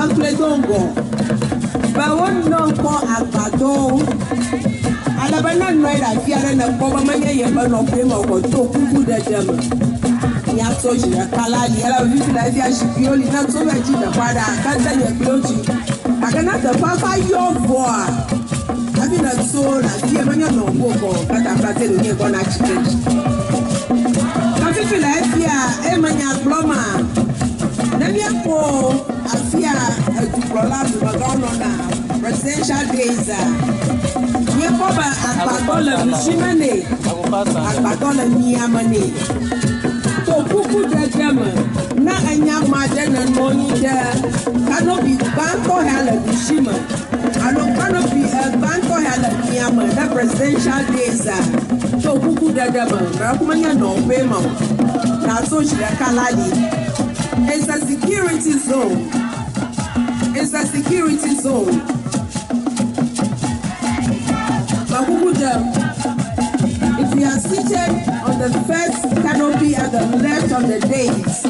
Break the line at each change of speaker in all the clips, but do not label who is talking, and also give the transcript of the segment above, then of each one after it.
Makledongo. But one non call Agbado. Alabana Noida, Fiara, and Bobamania, Yaman of them or Toku the German. Yaso, Kala, Yellow, Vivia, Shipioli, not so much in the father, I can't tell you, Clothy. I cannot the papa your boy. I mean, a soul, I hear when you know, but I'm not telling you about accident. I feel like here, Emmanuel Bloma. Then you go, I fear a diploma to the governor, presidential days. We have a Pagola Shimane, a Pagola Niamane. So, Puku the German, not a young man and money there. Cannot be Banco Hella Shima. I don't cannot be a Banco Hella Niama, the presidential days. So, Puku the German, Rakumania no payment. Now, so she Kaladi. It's a security zone. It's a security zone. If you are seated on the first canopy at the left of the dais,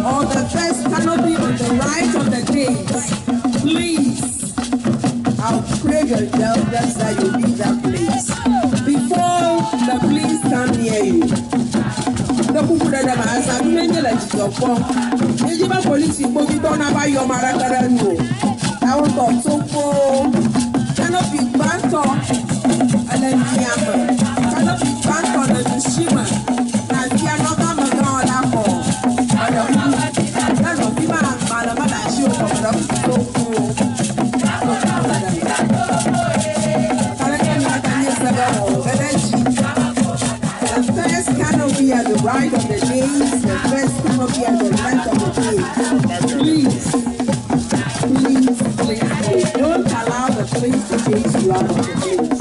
or the first canopy on the right of the dais, please, I'll pray yourself that you leave that place before the police come near you. The people that are asking you like your phone. You give a police, you don't have your marathon. I want to so cool. Cannot be banter. And then cannot be banter on the Shima. And we are not going to go on that for. But the people are so cool. The first canopy at the right of the days, the first canopy at the left of the days. Please, don't allow the police to chase you out of the place.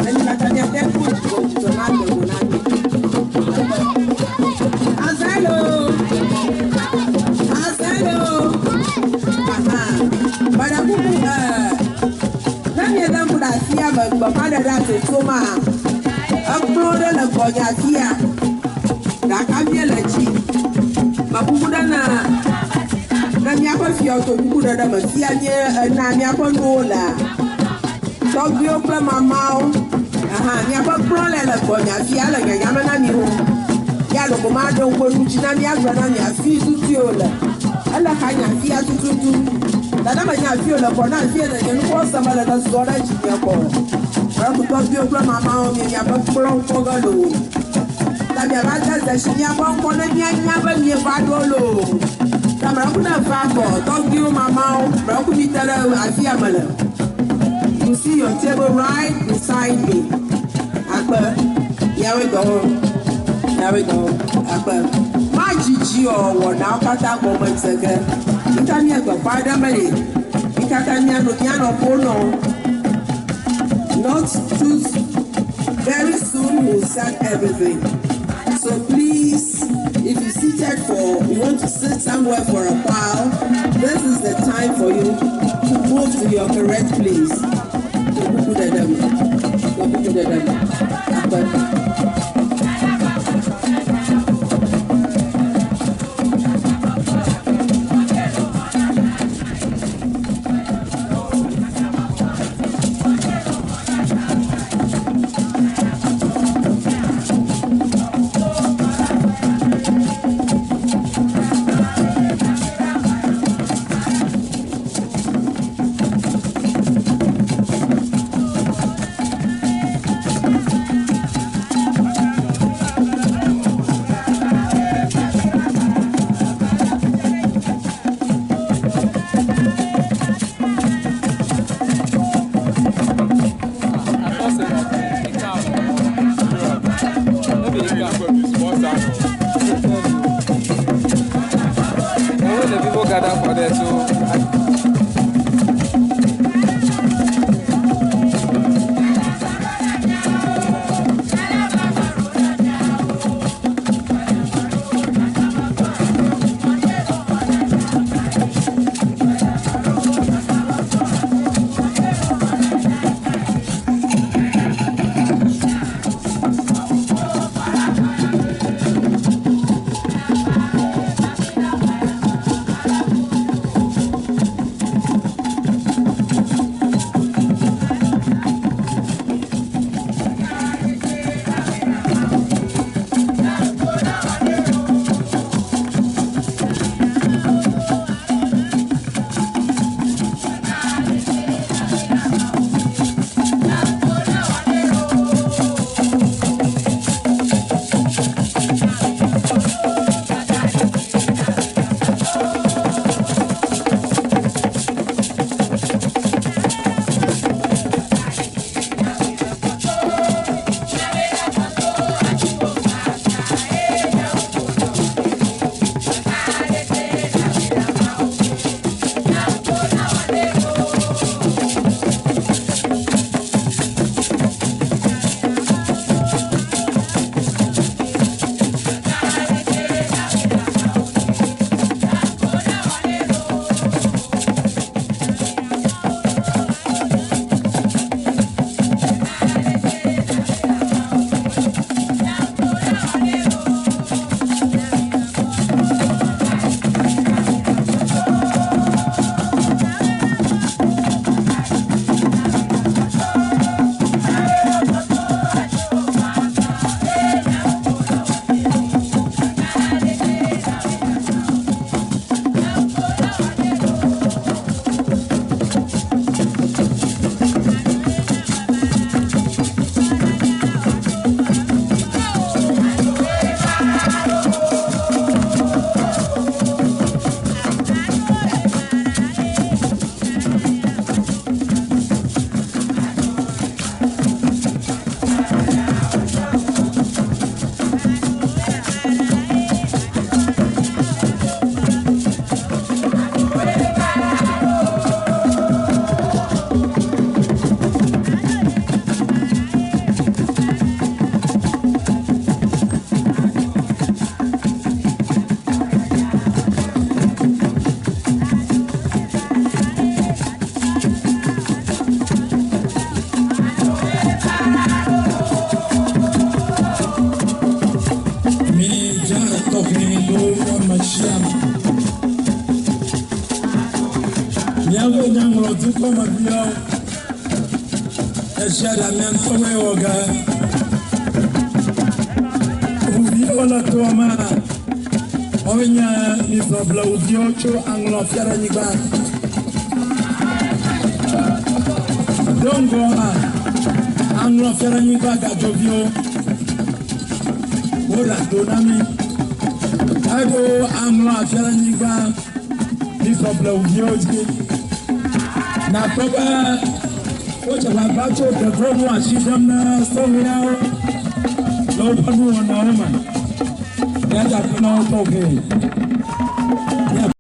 And you can get them put to Tonado. Asilo! But I'm let me them put a fear, but Papa that's a soma. Uploaded a Boyatia. That can be a legit. Mapudana. Namiapa Fiato Buddha, the Messiah, and Namiapa Nola. Dog you play my mouth. Niapa Prola, Boya, Fiala, Yamanani. Yalo Comado, Jinamia, Granania, Fiola. Alla Kanya, Fiatu. That I'm a Fiola, for not feeling and for some other storage in your call. Well, to talk you play my mouth, Yapa Pro Fogalo. Namiapa, the Shinyapa, never near Badolo. Don't give my mouth, you see your table right beside me. Here we go. My Gigi or what now, Pata moments ago. You can hear the father money. You can hear the piano polo. Not too very soon we'll start everything. So please, if you're seated you want to sit somewhere for a while, this is the time for you to move to your correct place.
Yago nyanglo tuko mabio. Eshada mentowe oga. Ubio la toma. Onya ni sobla udiocho anglo fiara nyigba. Dongo anglo fiara nyigba gajovio. Ora donami. Ago anglo fiara nyigba. Ni sobla udiocho. Na baba ocha babacho petromu ashidamna songya lo panu wanaoma ya ta kuna otoke.